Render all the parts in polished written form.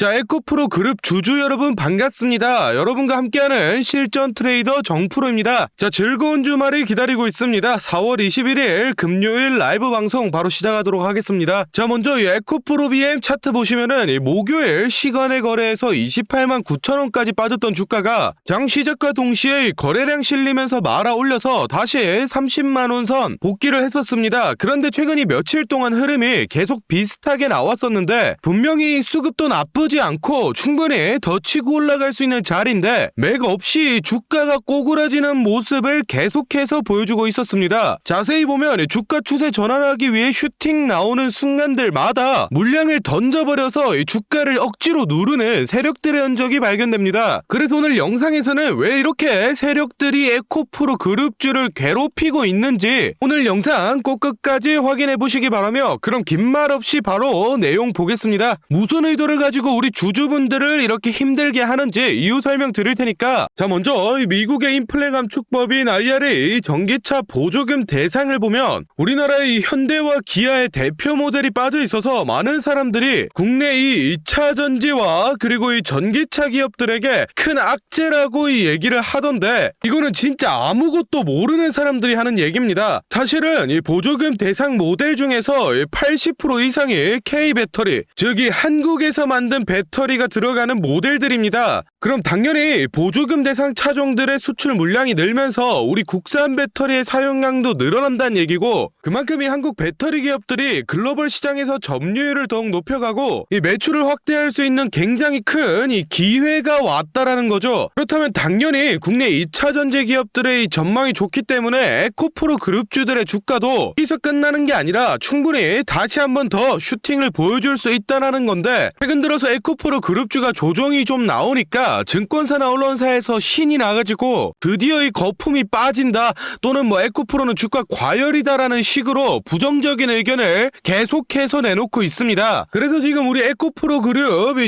자, 에코프로 그룹 주주 여러분 반갑습니다. 여러분과 함께하는 실전 트레이더 정프로입니다. 자, 즐거운 주말이 기다리고 있습니다. 4월 21일 금요일 라이브 방송 바로 시작하도록 하겠습니다. 자, 먼저 이 에코프로 BM 차트 보시면은 이 목요일 시간의 거래에서 28만 9천원까지 빠졌던 주가가 장 시작과 동시에 거래량 실리면서 말아 올려서 다시 30만원 선 복귀를 했었습니다. 그런데 최근 이 며칠 동안 흐름이 계속 비슷하게 나왔었는데 분명히 수급도 나쁘지 않고 충분히 더 치고 올라갈 수 있는 자리인데 맥 없이 주가가 꼬꾸라지는 모습을 계속해서 보여주고 있었습니다. 자세히 보면 주가 추세 전환하기 위해 슈팅 나오는 순간들마다 물량을 던져버려서 주가를 억지로 누르는 세력들의 흔적이 발견됩니다. 그래서 오늘 영상에서는 왜 이렇게 세력들이 에코프로 그룹주를 괴롭히고 있는지 오늘 영상 꼭 끝까지 확인해 보시기 바라며, 그럼 긴 말 없이 바로 내용 보겠습니다. 무슨 의도를 가지고 우리 주주분들을 이렇게 힘들게 하는지 이유 설명 드릴 테니까, 자, 먼저 미국의 인플레 감축법인 IRA 전기차 보조금 대상을 보면 우리나라의 현대와 기아의 대표 모델이 빠져 있어서 많은 사람들이 국내 이 2차 전지와 그리고 이 전기차 기업들에게 큰 악재라고 이 얘기를 하던데, 이거는 진짜 아무것도 모르는 사람들이 하는 얘기입니다. 사실은 이 보조금 대상 모델 중에서 80% 이상이 K배터리, 즉 이 한국에서 만든 배터리가 들어가는 모델들입니다. 그럼 당연히 보조금 대상 차종들의 수출 물량이 늘면서 우리 국산 배터리의 사용량도 늘어난다는 얘기고, 그만큼 이 한국 배터리 기업들이 글로벌 시장에서 점유율을 더욱 높여가고 이 매출을 확대할 수 있는 굉장히 큰 이 기회가 왔다라는 거죠. 그렇다면 당연히 국내 2차 전지 기업들의 이 전망이 좋기 때문에 에코프로 그룹주들의 주가도 여기서 끝나는 게 아니라 충분히 다시 한번 더 슈팅을 보여줄 수 있다라는 건데, 최근 들어서 에코프로 그룹주가 조정이 좀 나오니까 증권사나 언론사에서 신이 나가지고 드디어 이 거품이 빠진다, 또는 뭐 에코프로는 주가 과열이다라는 식으로 부정적인 의견을 계속해서 내놓고 있습니다. 그래서 지금 우리 에코프로 그룹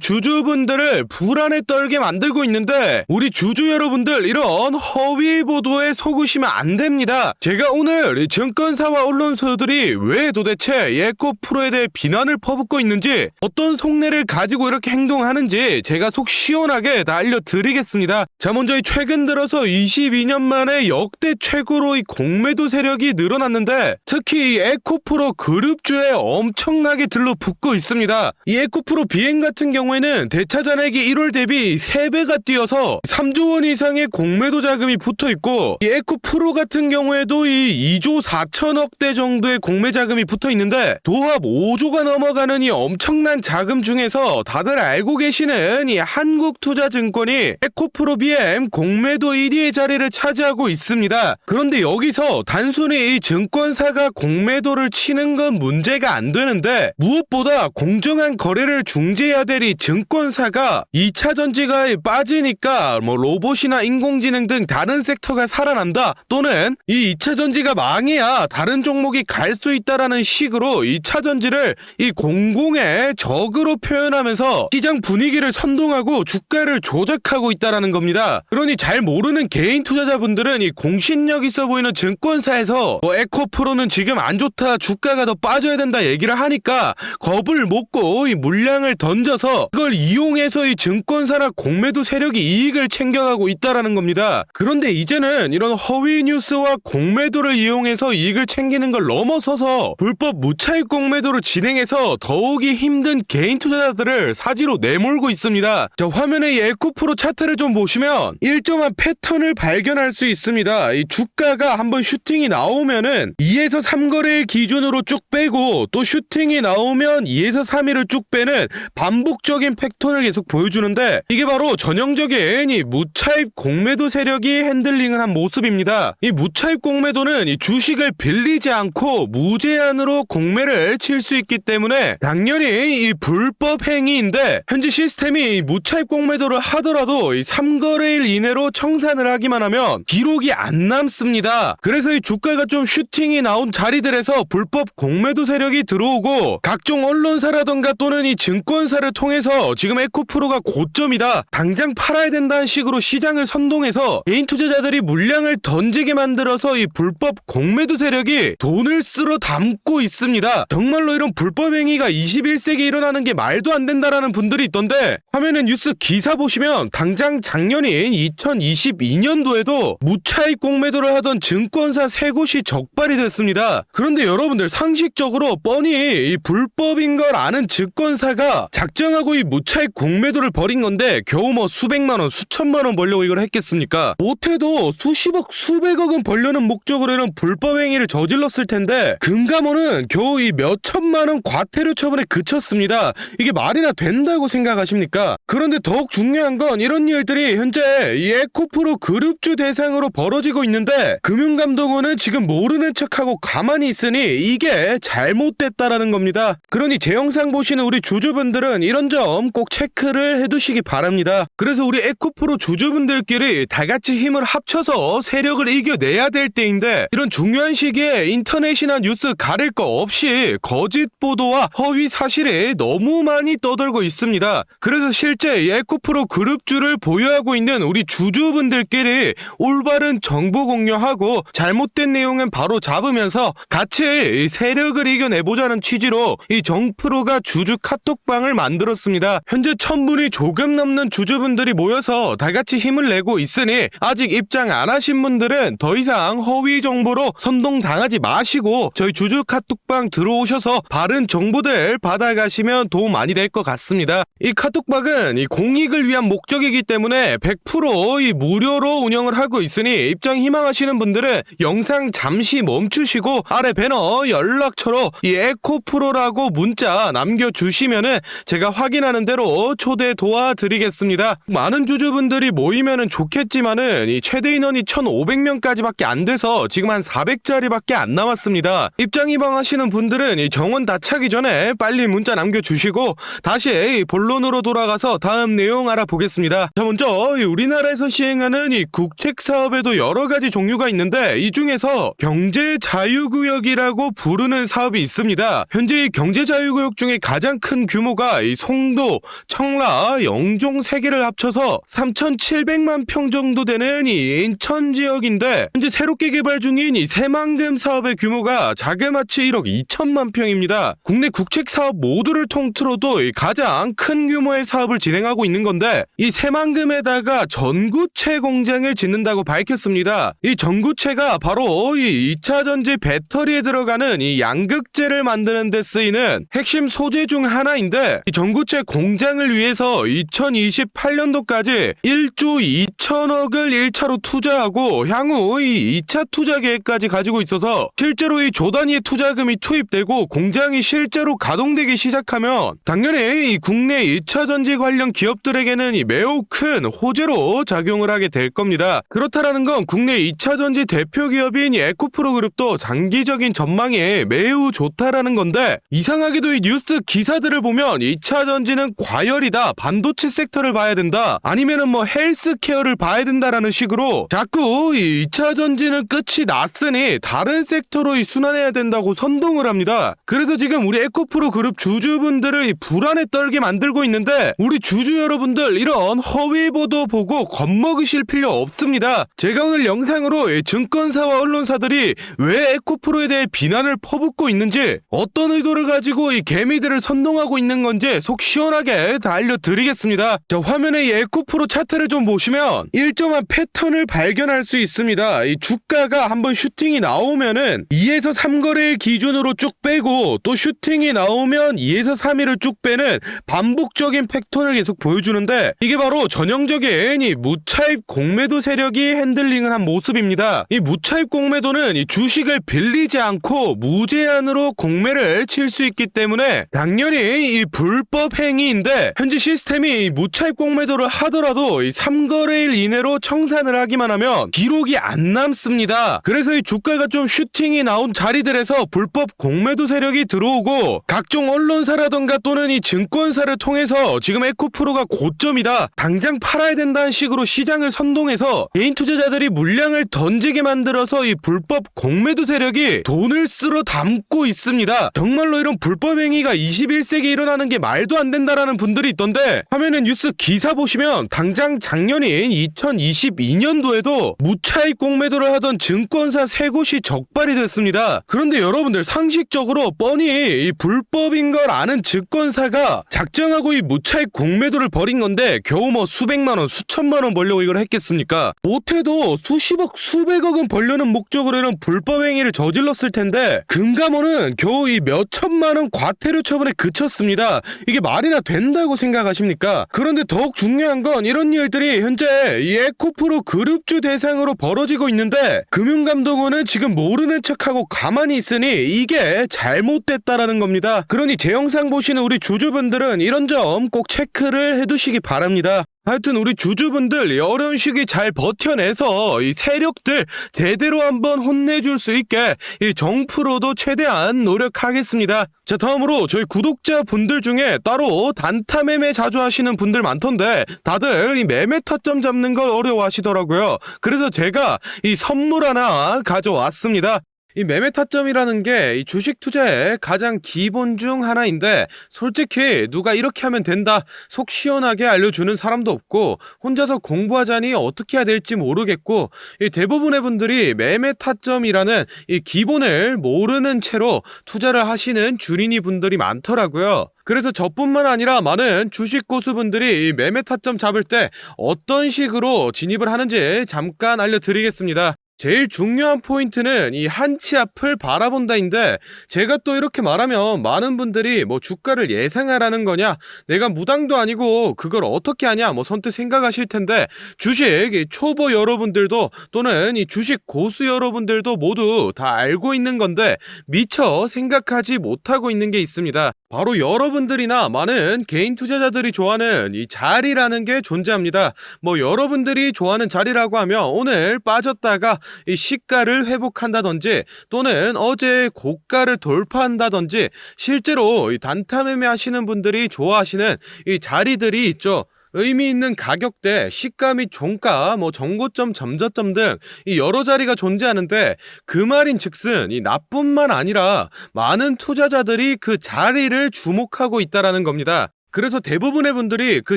주주분들을 불안에 떨게 만들고 있는데, 우리 주주 여러분들 이런 허위 보도에 속으시면 안 됩니다. 제가 오늘 증권사와 언론사들이 왜 도대체 에코프로에 대해 비난을 퍼붓고 있는지, 어떤 속내를 가지고 이렇게 행동하는지 제가 속 시원하게 다 알려드리겠습니다. 자, 먼저 이 최근 들어서 22년 만에 역대 최고로 이 공매도 세력이 늘어났는데, 특히 이 에코프로 그룹주에 엄청나게 들러붙고 있습니다. 이 에코프로 비행 같은 경우에는 대차 잔액이 1월 대비 3배가 뛰어서 3조 원 이상의 공매도 자금이 붙어있고, 이 에코프로 같은 경우에도 이 2조 4천억대 정도의 공매 자금이 붙어있는데, 도합 5조가 넘어가는 이 엄청난 자금 중에서 다들 알고 계시는 이 한국투자증권이 에코프로 BM 공매도 1위의 자리를 차지하고 있습니다. 그런데 여기서 단순히 이 증권사가 공매도를 치는 건 문제가 안 되는데, 무엇보다 공정한 거래를 중재해야 될 이 증권사가 2차 전지가 빠지니까 뭐 로봇이나 인공지능 등 다른 섹터가 살아난다, 또는 이 2차 전지가 망해야 다른 종목이 갈 수 있다라는 식으로 2차 전지를 이 공공의 적으로 표현하면서 시장 분위기를 선동하고 주가를 조작하고 있다라는 겁니다. 그러니 잘 모르는 개인 투자자분들은 이 공신력 있어 보이는 증권사에서 뭐 에코프로는 지금 안 좋다, 주가가 더 빠져야 된다 얘기를 하니까 겁을 먹고 이 물량을 던져서 그걸 이용해서 이 증권사나 공매도 세력이 이익을 챙겨가고 있다라는 겁니다. 그런데 이제는 이런 허위 뉴스와 공매도를 이용해서 이익을 챙기는 걸 넘어서서 불법 무차익 공매도를 진행해서 더욱이 힘든 개인 투자자들을 사지로 내몰고 있습니다. 자, 화면에 이 에코프로 차트를 좀 보시면 일정한 패턴을 발견할 수 있습니다. 이 주가가 한번 슈팅이 나오면은 2에서 3거래일 기준으로 쭉 빼고, 또 슈팅이 나오면 2에서 3일을 쭉 빼는 반복적인 패턴을 계속 보여주는데, 이게 바로 전형적인 이 무차입 공매도 세력이 핸들링을 한 모습입니다. 이 무차입 공매도는 이 주식을 빌리지 않고 무제한으로 공매를 칠 수 있기 때문에 당연히 이 불법 행위인데, 현재 시스템이 이 무차입 공매도를 하더라도 이 3거래일 이내로 청산을 하기만 하면 기록이 안 남습니다. 그래서 이 주가가 좀 슈팅이 나온 자리들에서 불법 공매도 세력이 들어오고 각종 언론사라던가 또는 이 증권사를 통해서 지금 에코프로가 고점이다, 당장 팔아야 된다는 식으로 시장을 선동해서 개인 투자자들이 물량을 던지게 만들어서 이 불법 공매도 세력이 돈을 쓸어 담고 있습니다. 정말로 이런 불법 행위가 21세기에 일어나는 게 말도 안 된다라는 분들이 있던데, 화면에 뉴스 기사 보시면 당장 작년인 2022년도에도 무차익 공매도를 하던 증권사 3곳이 적발이 됐습니다. 그런데 여러분들, 상식적으로 뻔히 이 불법인 걸 아는 증권사가 작정하고 이 무차익 공매도를 벌인 건데 겨우 뭐 수백만원 수천만원 벌려고 이걸 했겠습니까? 못해도 수십억 수백억은 벌려는 목적으로 이런 불법 행위를 저질렀을 텐데 금감원은 겨우 이 몇천만원 과태료 처분에 그쳤습니다. 이게 말이나 된다고 생각하십니까? 그런데 더욱 중요한 건 이런 일들이 현재 이 에코프로 그룹주 대상으로 벌어지고 있는데 금융감독원은 지금 모르는 척하고 가만히 있으니 이게 잘못됐다라는 겁니다. 그러니 제 영상 보시는 우리 주주분들은 이런 점 꼭 체크를 해두시기 바랍니다. 그래서 우리 에코프로 주주분들끼리 다같이 힘을 합쳐서 세력을 이겨내야 될 때인데, 이런 중요한 시기에 인터넷이나 뉴스 가릴 거 없이 거짓 보도와 허위 사실이 너무 많이 떠돌고 있습니다. 그래서 실제 에코프로 그룹주를 보유하고 있는 우리 주주분들끼리 올바른 정보 공유하고 잘못된 내용은 바로 잡으면서 같이 세력을 이겨내보자는 취지로 이 정프로가 주주 카톡방을 만들었습니다. 현재 1000분이 조금 넘는 주주분들이 모여서 다같이 힘을 내고 있으니 아직 입장 안 하신 분들은 더 이상 허위 정보로 선동당하지 마시고 저희 주주 카톡방 들어오셔서 바른 정보들 받아가시면 도움 많이 될 것 같습니다. 이 카톡방은 이 공익을 위한 목적이기 때문에 100% 이 무료로 운영을 하고 있으니 입장 희망하시는 분들은 영상 잠시 멈추시고 아래 배너 연락처로 이 에코프로라고 문자 남겨주시면은 제가 확인하는 대로 초대 도와드리겠습니다. 많은 주주분들이 모이면은 좋겠지만은 이 최대 인원이 1500명까지밖에 안 돼서 지금 한 400자리밖에 안 남았습니다. 입장 희망하시는 분들은 이 정원 다 차기 전에 빨리 문자 남겨주시고 다시 본론으로 돌아가서 다음 내용 알아보겠습니다. 자, 먼저 우리나라에서 시행하는 이 국책 사업에도 여러 가지 종류가 있는데 이 중에서 경제자유구역이라고 부르는 사업이 있습니다. 현재 이 경제자유구역 중에 가장 큰 규모가 이 송도, 청라, 영종 3개를 합쳐서 3,700만 평 정도 되는 이 인천 지역인데, 현재 새롭게 개발 중인 이 새만금 사업의 규모가 자그마치 1억 2천만 평입니다. 국내 국책 사업 모두를 통틀어도 가장 큰 규모의 사업을 진행하고 있는 건데, 이 새만금에다가 전구체 공장을 짓는다고 밝혔습니다. 이 전구체가 바로 이 2차 전지 배터리에 들어가는 이 양극재를 만드는 데 쓰이는 핵심 소재 중 하나인데, 이 전구체 공장을 위해서 2028년도까지 1조 2천억을 1차로 투자하고 향후 이 2차 투자 계획까지 가지고 있어서 실제로 이 조 단위의 투자금이 투입되고 공장이 실제로 가동되기 시작하면 당연히 이 국내 2차 전지 관련 기업들에게는 이 매우 큰 호재로 작용을 하게 될 겁니다. 그렇다라는 건 국내 2차 전지 대표 기업인 이 에코프로 그룹도 장기적인 전망이 매우 좋다라는 건데, 이상하게도 이 뉴스 기사들을 보면 2차 전지는 과열이다, 반도체 섹터를 봐야 된다, 아니면은 뭐 헬스케어를 봐야 된다라는 식으로 자꾸 이 2차 전지는 끝이 났으니 다른 섹터로 이 순환해야 된다고 선동을 합니다. 그래서 지금 우리 에코프로 그룹 주주분들을 이 불안에 떨게 만들고 있는데, 우리 주주 여러분들 이런 허위 보도 보고 겁먹으실 필요 없습니다. 제가 오늘 영상으로 이 증권사와 언론사들이 왜 에코프로에 대해 비난을 퍼붓고 있는지, 어떤 의도를 가지고 이 개미들을 선동하고 있는 건지 속 시원하게 다 알려드리겠습니다. 자, 화면에 이 에코프로 차트를 좀 보시면 일정한 패턴을 발견할 수 있습니다. 이 주가가 한번 슈팅이 나오면은 2에서 3거래일 기준으로 쭉 빼고, 또 슈팅이 나오면 2에서 3일을 쭉 빼는 반복적인 패턴을 계속 보여주는데, 이게 바로 전형적인 이 무차입 공매도 세력이 핸들링을 한 모습입니다. 이 무차입 공매도는 이 주식을 빌리지 않고 무제한으로 공매를 칠 수 있기 때문에 당연히 이 불법 행위인데, 현재 시스템이 이 무차입 공매도를 하더라도 이 3거래일 3일 이내로 청산을 하기만 하면 기록이 안 남습니다. 그래서 이 주가가 좀 슈팅이 나온 자리들에서 불법 공매도 세력이 들어오고 각종 언론사라던가 또는 이 증권사를 통해서 지금 에코프로가 고점이다, 당장 팔아야 된다는 식으로 시장을 선동해서 개인 투자자들이 물량을 던지게 만들어서 이 불법 공매도 세력이 돈을 쓸어 담고 있습니다. 정말로 이런 불법 행위가 21세기에 일어나는 게 말도 안 된다라는 분들이 있던데, 화면에 뉴스 기사 보시면 당장 작년인 2022년도에도 무차익 공매도를 하던 증권사 3곳이 적발이 됐습니다. 그런데 여러분들, 상식적으로 뻔히 이 불법인 걸 아는 증권사가 작정하고 이 무차익 공매도를 벌인 건데 겨우 뭐 수백만원 수천만원 벌려고 이걸 했겠습니까? 못해도 수십억 수백억은 벌려는 목적으로 이런 불법 행위를 저질렀을 텐데 금감원은 겨우 이 몇천만원 과태료 처분에 그쳤습니다. 이게 말이나 된다고 생각하십니까? 그런데 더욱 중요한 건 이런 일들이 현재 이 에코프로 그룹주 대상으로 벌어지고 있는데 금융감독원은 지금 모르는 척하고 가만히 있으니 이게 잘못됐다라는 겁니다. 그러니 제 영상 보시는 우리 주주분들은 이런 점 꼭 체크를 해두시기 바랍니다. 하여튼 우리 주주분들 이 어려운 시기 잘 버텨내서 이 세력들 제대로 한번 혼내줄 수 있게 이 정프로도 최대한 노력하겠습니다. 자, 다음으로 저희 구독자분들 중에 따로 단타 매매 자주 하시는 분들 많던데 다들 이 매매 타점 잡는 걸 어려워하시더라고요. 그래서 제가 이 선물 하나 가져왔습니다. 이 매매 타점이라는 게 이 주식 투자의 가장 기본 중 하나인데, 솔직히 누가 이렇게 하면 된다 속 시원하게 알려주는 사람도 없고 혼자서 공부하자니 어떻게 해야 될지 모르겠고, 이 대부분의 분들이 매매 타점이라는 이 기본을 모르는 채로 투자를 하시는 주린이 분들이 많더라고요. 그래서 저뿐만 아니라 많은 주식 고수분들이 이 매매 타점 잡을 때 어떤 식으로 진입을 하는지 잠깐 알려드리겠습니다. 제일 중요한 포인트는 이 한 치 앞을 바라본다인데, 제가 또 이렇게 말하면 많은 분들이 뭐 주가를 예상하라는 거냐, 내가 무당도 아니고 그걸 어떻게 하냐 뭐 선뜻 생각하실 텐데, 주식 초보 여러분들도 또는 이 주식 고수 여러분들도 모두 다 알고 있는 건데 미처 생각하지 못하고 있는 게 있습니다. 바로 여러분들이나 많은 개인 투자자들이 좋아하는 이 자리라는 게 존재합니다. 뭐 여러분들이 좋아하는 자리라고 하면 오늘 빠졌다가 이 시가를 회복한다든지 또는 어제 고가를 돌파한다든지, 실제로 이 단타 매매 하시는 분들이 좋아하시는 이 자리들이 있죠. 의미 있는 가격대, 시가 및 종가, 뭐 정고점, 점저점 등 이 여러 자리가 존재하는데, 그 말인즉슨 이 나뿐만 아니라 많은 투자자들이 그 자리를 주목하고 있다라는 겁니다. 그래서 대부분의 분들이 그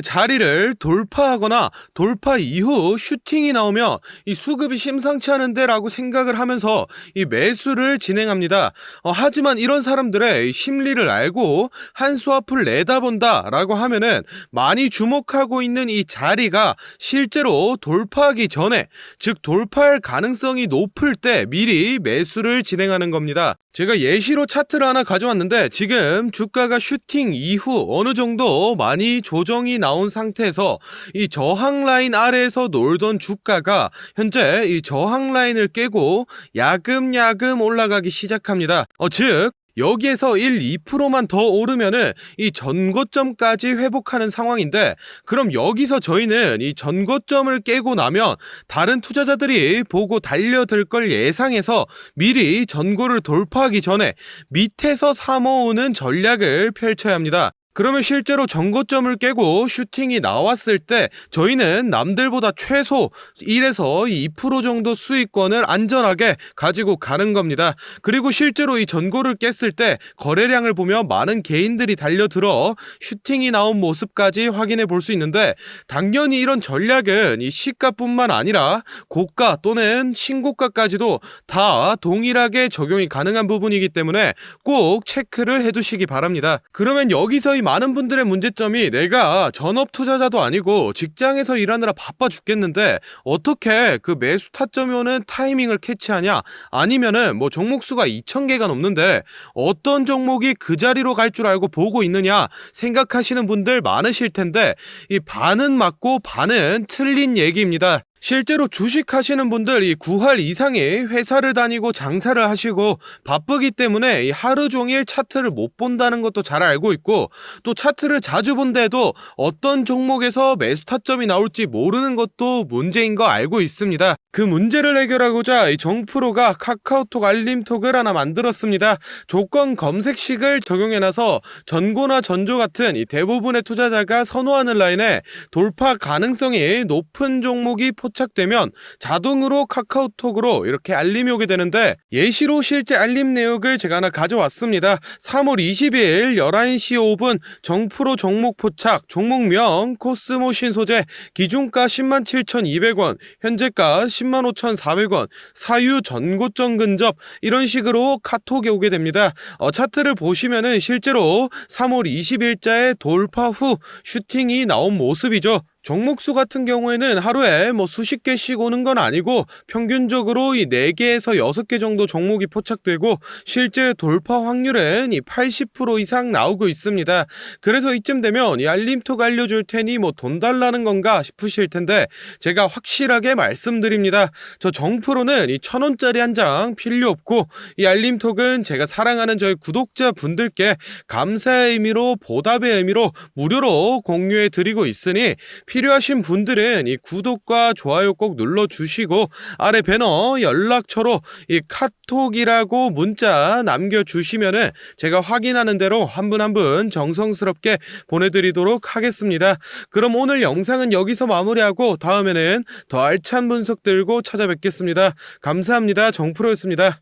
자리를 돌파하거나 돌파 이후 슈팅이 나오면 이 수급이 심상치 않은데 라고 생각을 하면서 이 매수를 진행합니다. 하지만 이런 사람들의 심리를 알고 한 수 앞을 내다본다 라고 하면은 많이 주목하고 있는 이 자리가 실제로 돌파하기 전에, 즉 돌파할 가능성이 높을 때 미리 매수를 진행하는 겁니다. 제가 예시로 차트를 하나 가져왔는데, 지금 주가가 슈팅 이후 어느 정도 많이 조정이 나온 상태에서 이 저항 라인 아래에서 놀던 주가가 현재 이 저항 라인을 깨고 야금야금 올라가기 시작합니다. 즉 여기에서 1, 2%만 더 오르면은 이 전고점까지 회복하는 상황인데, 그럼 여기서 저희는 이 전고점을 깨고 나면 다른 투자자들이 보고 달려들 걸 예상해서 미리 전고를 돌파하기 전에 밑에서 사모으는 전략을 펼쳐야 합니다. 그러면 실제로 전고점을 깨고 슈팅이 나왔을 때 저희는 남들보다 최소 1에서 2% 정도 수익권을 안전하게 가지고 가는 겁니다. 그리고 실제로 이 전고를 깼을 때 거래량을 보면 많은 개인들이 달려들어 슈팅이 나온 모습까지 확인해 볼 수 있는데, 당연히 이런 전략은 이 시가뿐만 아니라 고가 또는 신고가까지도 다 동일하게 적용이 가능한 부분이기 때문에 꼭 체크를 해두시기 바랍니다. 그러면 여기서 이 많은 분들의 문제점이, 내가 전업 투자자도 아니고 직장에서 일하느라 바빠 죽겠는데 어떻게 그 매수 타점이 오는 타이밍을 캐치하냐, 아니면은 뭐 종목수가 2,000개가 넘는데 어떤 종목이 그 자리로 갈 줄 알고 보고 있느냐 생각하시는 분들 많으실 텐데, 이 반은 맞고 반은 틀린 얘기입니다. 실제로 주식하시는 분들 이 9할 이상이 회사를 다니고 장사를 하시고 바쁘기 때문에 이 하루 종일 차트를 못 본다는 것도 잘 알고 있고, 또 차트를 자주 본데도 어떤 종목에서 매수 타점이 나올지 모르는 것도 문제인 거 알고 있습니다. 그 문제를 해결하고자 이 정프로가 카카오톡 알림톡을 하나 만들었습니다. 조건 검색식을 적용해놔서 전고나 전조 같은 이 대부분의 투자자가 선호하는 라인에 돌파 가능성이 높은 종목이 포착되면 자동으로 카카오톡으로 이렇게 알림이 오게 되는데, 예시로 실제 알림 내역을 제가 하나 가져왔습니다. 3월 20일 11시 5분 정프로 종목 포착, 종목명 코스모 신소재, 기준가 107,200원, 현재가 105,400원, 사유 전고점 근접, 이런 식으로 카톡이 오게 됩니다. 차트를 보시면은 실제로 3월 20일자에 돌파 후 슈팅이 나온 모습이죠. 종목수 같은 경우에는 하루에 수십 개씩 오는 건 아니고 평균적으로 이 4개에서 6개 정도 종목이 포착되고, 실제 돌파 확률은 이 80% 이상 나오고 있습니다. 그래서 이쯤 되면 이 알림톡 알려줄 테니 돈 달라는 건가 싶으실 텐데, 제가 확실하게 말씀드립니다. 저 정프로는 이 1,000원짜리 한 장 필요 없고, 이 알림톡은 제가 사랑하는 저희 구독자 분들께 감사의 의미로, 보답의 의미로 무료로 공유해 드리고 있으니, 필요하신 분들은 이 구독과 좋아요 꼭 눌러주시고, 아래 배너 연락처로 이 카톡이라고 문자 남겨주시면은 제가 확인하는 대로 한 분 한 분 정성스럽게 보내드리도록 하겠습니다. 그럼 오늘 영상은 여기서 마무리하고 다음에는 더 알찬 분석 들고 찾아뵙겠습니다. 감사합니다. 정프로였습니다.